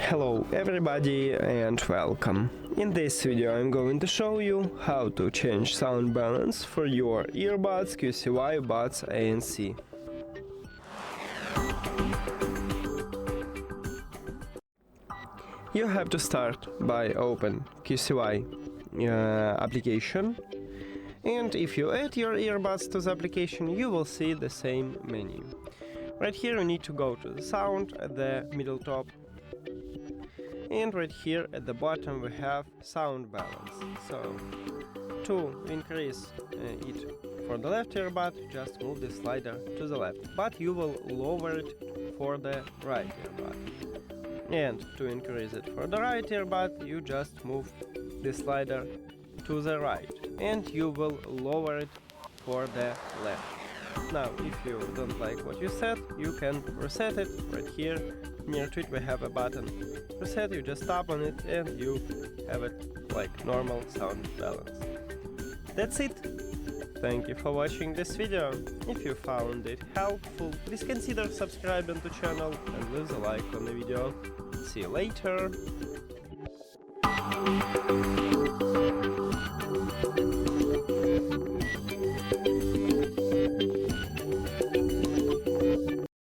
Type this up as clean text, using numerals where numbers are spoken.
Hello everybody and welcome. In this video I'm going to show you how to change sound balance for your earbuds QCY Buds ANC. You have to start by open QCY application, and if you add your earbuds to the application you will see the same menu. Right here you need to go to the sound at the middle top, and right here at the bottom we have sound balance. So to increase it for the left earbud, just move the slider to the left, but you will lower it for the right earbud. And to increase it for the right earbud, you just move the slider to the right, and you will lower it for the left. Now, if you don't like what you set, you can reset it. Right here near to it we have a button reset. You just tap on it and you have it like normal sound balance. That's it. Thank you for watching this video. If you found it helpful, please consider subscribing to the channel and leave a like on the video. See you later.